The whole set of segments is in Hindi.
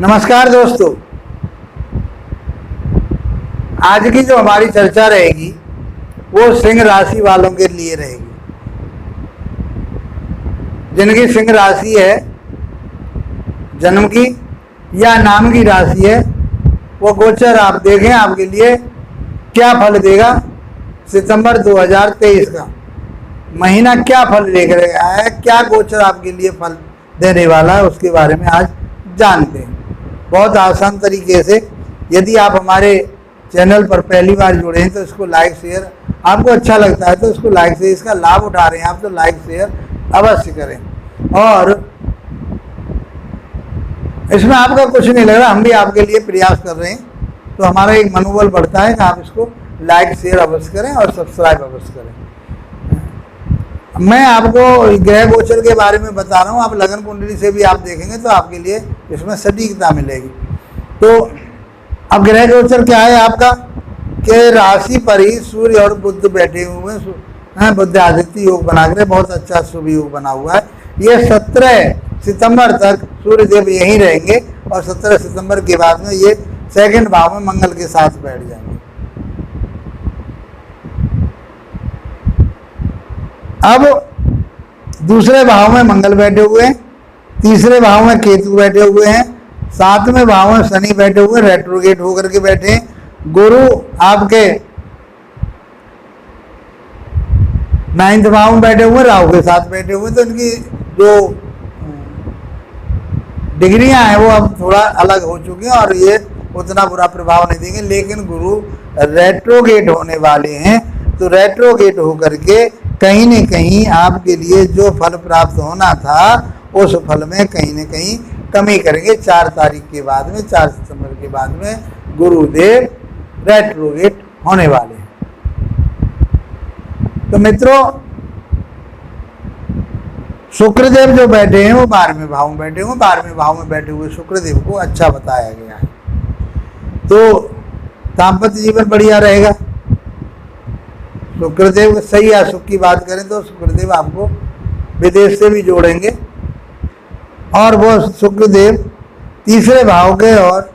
नमस्कार दोस्तों, आज की जो हमारी चर्चा रहेगी वो सिंह राशि वालों के लिए रहेगी। जिनकी सिंह राशि है, जन्म की या नाम की राशि है, वो गोचर आप देखें आपके लिए क्या फल देगा। सितंबर 2023 का महीना क्या फल लेकर आया है, क्या गोचर आपके लिए फल देने वाला है, उसके बारे में आज जानते हैं बहुत आसान तरीके से। यदि आप हमारे चैनल पर पहली बार जुड़े हैं तो इसको लाइक शेयर, आपको अच्छा लगता है तो इसको लाइक से, इसका लाभ उठा रहे हैं आप तो लाइक शेयर अवश्य करें। और इसमें आपका कुछ नहीं लग रहा, हम भी आपके लिए प्रयास कर रहे हैं, तो हमारा एक मनोबल बढ़ता है कि आप इसको लाइक शेयर अवश्य करें और सब्सक्राइब अवश्य करें। मैं आपको ग्रह गोचर के बारे में बता रहा हूँ, आप लगन कुंडली से भी आप देखेंगे तो आपके लिए इसमें सटीकता मिलेगी। तो अब ग्रह गोचर क्या है आपका कि राशि पर ही सूर्य और बुध बैठे हुए हैं, बुध आदित्य योग बनाकर बहुत अच्छा शुभ योग बना हुआ है। ये 17 सितंबर तक सूर्य देव यहीं रहेंगे और 17 सितंबर के बाद में ये सेकंड भाव में मंगल के साथ बैठ जाएंगे। अब दूसरे भाव में मंगल बैठे हुए हैं, तीसरे भाव में केतु बैठे हुए हैं, 7वें भाव में शनि बैठे हुए रेट्रोगेट होकर के बैठे हैं। गुरु आपके 9वें भाव में बैठे हुए, राहु के साथ बैठे हुए, तो इनकी जो डिग्रियां हैं वो अब थोड़ा अलग हो चुकी हैं और ये उतना बुरा प्रभाव नहीं देंगे। लेकिन गुरु रेट्रोगेट होने वाले हैं, तो रेट्रोगेट होकर के कहीं न कहीं आपके लिए जो फल प्राप्त होना था उस फल में कहीं न कहीं कमी करेंगे। 4 तारीख के बाद में, 4 सितंबर के बाद में गुरुदेव रेट्रोगेट होने वाले हैं। तो मित्रों, शुक्रदेव जो बैठे हैं वो 12वें भाव में बैठे हुए, 12वें भाव में बैठे हुए शुक्रदेव को अच्छा बताया गया है। तो दाम्पत्य जीवन बढ़िया रहेगा। शुक्रदेव सही या सुख की बात करें तो शुक्रदेव आपको विदेश से भी जोड़ेंगे और वो शुक्रदेव तीसरे भाव के और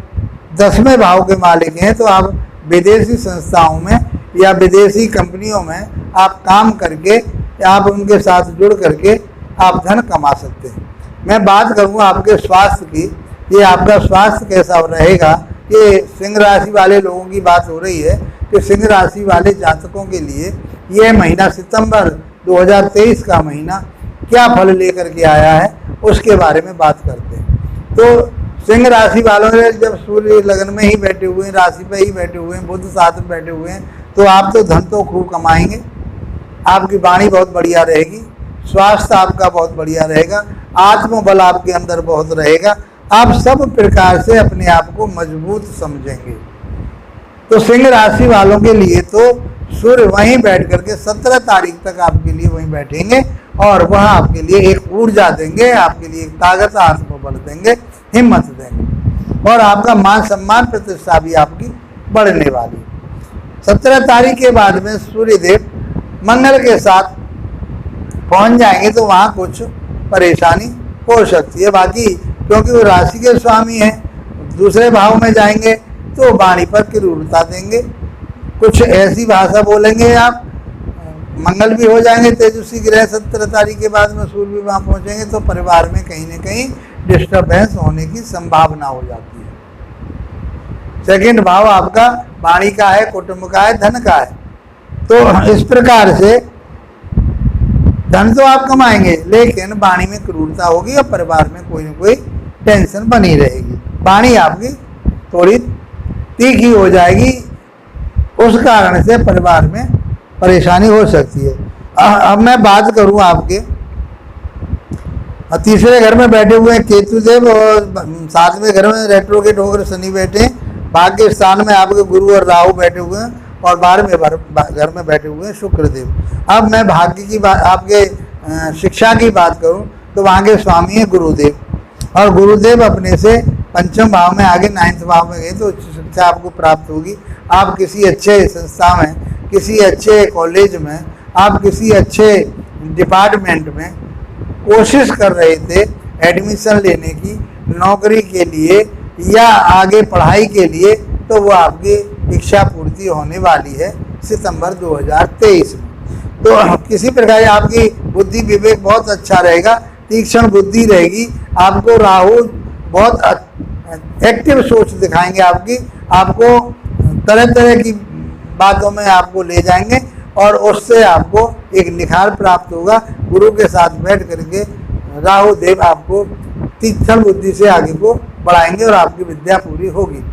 10वें भाव के मालिक हैं। तो आप विदेशी संस्थाओं में या विदेशी कंपनियों में आप काम करके आप उनके साथ जुड़ करके आप धन कमा सकते हैं। मैं बात करूँगा आपके स्वास्थ्य की, ये आपका स्वास्थ्य कैसा रहेगा। ये सिंह राशि वाले लोगों की बात हो रही है कि सिंह राशि वाले जातकों के लिए ये महीना सितंबर 2023 का महीना क्या फल लेकर के आया है उसके बारे में बात करते हैं। तो सिंह राशि वालों ने जब सूर्य लगन में ही बैठे हुए हैं, राशि पे ही बैठे हुए हैं, बुध साथ में बैठे हुए हैं, तो आप तो धन तो खूब कमाएंगे, आपकी वाणी बहुत बढ़िया रहेगी, स्वास्थ्य आपका बहुत बढ़िया रहेगा, आत्मबल आपके अंदर बहुत रहेगा, आप सब प्रकार से अपने आप को मजबूत समझेंगे। तो सिंह राशि वालों के लिए तो सूर्य वहीं बैठ करके 17 तारीख तक आपके लिए वहीं बैठेंगे और वह आपके लिए एक ऊर्जा देंगे, आपके लिए एक ताकत, आत्मबल देंगे, हिम्मत देंगे और आपका मान सम्मान प्रतिष्ठा भी आपकी बढ़ने वाली है। 17 तारीख के बाद में सूर्यदेव मंगल के साथ पहुंच जाएंगे तो वहाँ कुछ परेशानी हो सकती है। बाकी क्योंकि वो राशि के स्वामी हैं, दूसरे भाव में जाएंगे तो वाणी पर क्रूरता देंगे, कुछ ऐसी भाषा बोलेंगे आप, मंगल भी हो जाएंगे तेजस्वी ग्रह 17 तारीख के बाद में सूर्य भी वहाँ पहुँचेंगे तो परिवार में कहीं न कहीं डिस्टर्बेंस होने की संभावना हो जाती है। सेकंड भाव आपका वाणी का है, कुटुंब का है, धन का है। तो इस प्रकार से धन तो आप कमाएंगे लेकिन वाणी में क्रूरता होगी और परिवार में कोई न कोई टेंशन बनी रहेगी, वाणी आपकी थोड़ी तीखी हो जाएगी, उस कारण से परिवार में परेशानी हो सकती है। अब मैं बात करूं आपके तीसरे घर में बैठे हुए हैं केतुदेव और 7वें घर में रेट्रोगेट होकर शनि बैठे, भाग्य स्थान में आपके गुरु और राहु बैठे हुए हैं और 12वें घर में बैठे हुए हैं शुक्रदेव। अब मैं भाग्य की बात, आपके शिक्षा की बात करूं तो वहाँ के स्वामी है गुरुदेव और गुरुदेव अपने से 5वें भाव में आगे 9वें भाव में गए तो उच्च शिक्षा आपको प्राप्त होगी। आप किसी अच्छे संस्था में, किसी अच्छे कॉलेज में, आप किसी अच्छे डिपार्टमेंट में कोशिश कर रहे थे एडमिशन लेने की, नौकरी के लिए या आगे पढ़ाई के लिए, तो वो आपकी इच्छा पूर्ति होने वाली है सितंबर 2023 में। तो किसी प्रकार आपकी बुद्धि विवेक बहुत अच्छा रहेगा, तीक्ष्ण बुद्धि रहेगी। आपको राहु बहुत एक्टिव सोच दिखाएंगे आपको तरह तरह की बातों में आपको ले जाएंगे और उससे आपको एक निखार प्राप्त होगा। गुरु के साथ बैठ करके राहु देव आपको तीक्ष्ण बुद्धि से आगे को बढ़ाएंगे और आपकी विद्या पूरी होगी।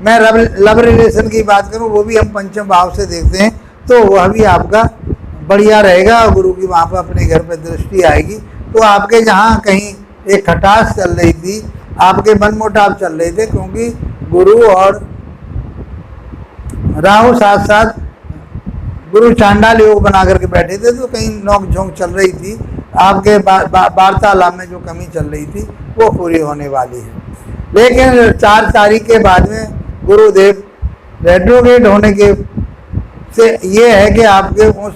मैं लव रिलेशन की बात करूं, वो भी हम पंचम भाव से देखते हैं, तो वह भी आपका बढ़िया रहेगा और गुरु की वहाँ पर अपने घर पर दृष्टि आएगी। तो आपके जहाँ कहीं एक खटास चल रही थी, आपके मनमुटाव चल रहे थे, क्योंकि गुरु और राहु साथ साथ गुरु चांडाल योग बना करके बैठे थे, तो कहीं नोक झोंक चल रही थी। आपके वार्तालाप में जो कमी चल रही थी वो पूरी होने वाली है। लेकिन 4 तारीख के बाद में गुरुदेव रेट्रोग्रेड होने के से ये है कि आपके उस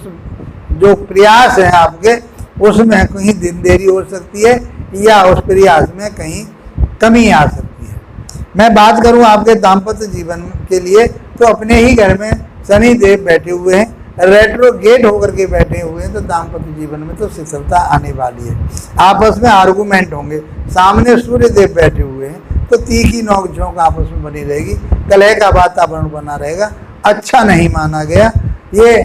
जो प्रयास है आपके, उसमें कहीं दिन देरी हो सकती है या उस प्रयास में कहीं कमी आ सकती है। मैं बात करूं आपके दाम्पत्य जीवन के लिए, तो अपने ही घर में शनि देव बैठे हुए हैं, रेट्रोगेट होकर के बैठे हुए हैं, तो दाम्पत्य जीवन में तो शिथिलता आने वाली है। आपस में आर्गुमेंट होंगे। सामने सूर्य देव बैठे हुए हैं, तो तीखी नोक झोंक आपस में बनी रहेगी, कलह का वातावरण बना रहेगा, अच्छा नहीं माना गया। ये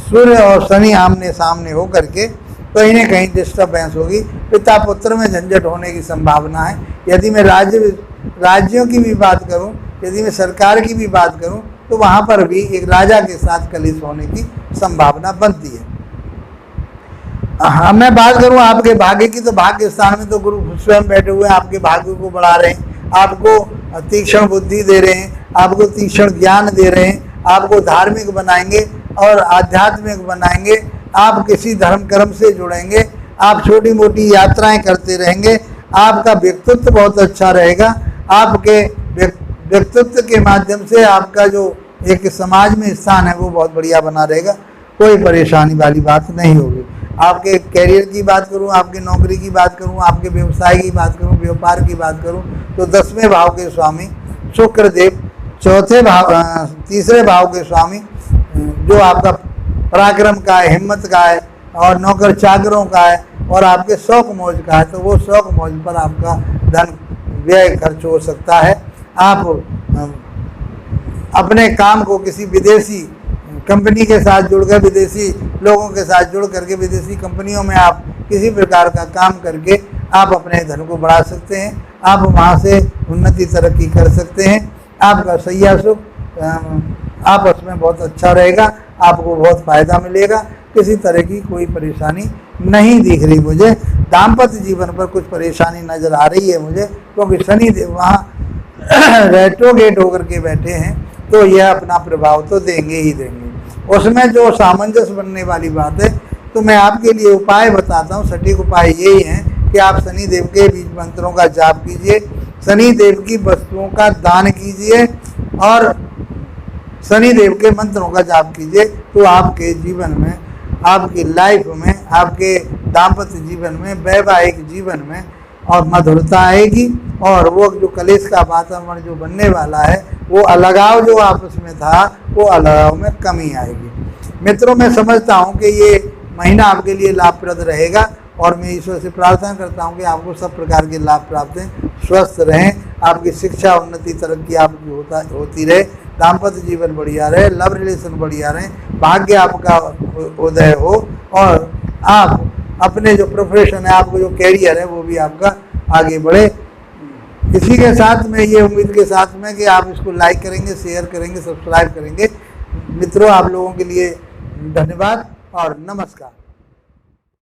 सूर्य और शनि आमने सामने हो करके कहीं न कहीं डिस्टर्बेंस होगी, पिता पुत्र में झंझट होने की संभावना है। यदि मैं राज्यों की भी बात करूं, यदि मैं सरकार की भी बात करूं, तो वहां पर भी एक राजा के साथ कलिश होने की संभावना बनती है। मैं बात करूं आपके भाग्य की, तो भाग्य स्थान में तो गुरु स्वयं बैठे हुए हैं, आपके भाग्य को बढ़ा रहे हैं, आपको तीक्ष्ण बुद्धि दे रहे हैं, आपको तीक्ष्ण ज्ञान दे रहे हैं, आपको धार्मिक बनाएंगे और आध्यात्मिक बनाएंगे। आप किसी धर्म कर्म से जुड़ेंगे, आप छोटी मोटी यात्राएं करते रहेंगे, आपका व्यक्तित्व बहुत अच्छा रहेगा। आपके व्यक्तित्व के माध्यम से आपका जो एक समाज में स्थान है वो बहुत बढ़िया बना रहेगा, कोई परेशानी वाली बात नहीं होगी। आपके कैरियर की बात करूं, आपकी नौकरी की बात करूं, आपके व्यवसाय की बात करूं, व्यापार की बात करूं, तो 10वें भाव के स्वामी शुक्र देव, तीसरे भाव के स्वामी जो आपका पराक्रम का है, हिम्मत का है और नौकर चाकरों का है और आपके शौक मौज का है, तो वो शौक मौज पर आपका धन व्यय खर्च हो सकता है। आप अपने काम को किसी विदेशी कंपनी के साथ जुड़कर, विदेशी लोगों के साथ जुड़ करके, विदेशी कंपनियों में आप किसी प्रकार का काम करके आप अपने धन को बढ़ा सकते हैं। आप वहाँ से उन्नति तरक्की कर सकते हैं। आपका सैया सुख आपस में बहुत अच्छा रहेगा, आपको बहुत फायदा मिलेगा। किसी तरह की कोई परेशानी नहीं दिख रही मुझे। दाम्पत्य जीवन पर कुछ परेशानी नज़र आ रही है मुझे, क्योंकि शनि देव वहाँ रेट्रोगेट होकर के बैठे हैं, तो यह अपना प्रभाव तो देंगे ही देंगे। उसमें जो सामंजस्य बनने वाली बात है, तो मैं आपके लिए उपाय बताता हूँ। सटीक उपाय यही है कि आप शनि देव के बीज मंत्रों का जाप कीजिए, शनि देव की वस्तुओं का दान कीजिए और शनि देव के मंत्रों का जाप कीजिए, तो आपके जीवन में, आपकी लाइफ में, आपके दाम्पत्य जीवन में, वैवाहिक जीवन में और मधुरता आएगी और वो जो कलेश का वातावरण जो बनने वाला है, वो अलगाव जो आपस में था, वो अलगाव में कमी आएगी। मित्रों, मैं समझता हूँ कि ये महीना आपके लिए लाभप्रद रहेगा और मैं ईश्वर से प्रार्थना करता हूँ कि आपको सब प्रकार के लाभ प्राप्त हैं, स्वस्थ रहें, आपकी शिक्षा उन्नति तरक्की आपकी होती रहे, दाम्पत्य जीवन बढ़िया रहे, लव रिलेशन बढ़िया रहे, भाग्य आपका उदय हो और आप अपने जो प्रोफेशन है, आपको जो कैरियर है, वो भी आपका आगे बढ़े। इसी के साथ में ये उम्मीद के साथ में कि आप इसको लाइक करेंगे, शेयर करेंगे, सब्सक्राइब करेंगे। मित्रों, आप लोगों के लिए धन्यवाद और नमस्कार।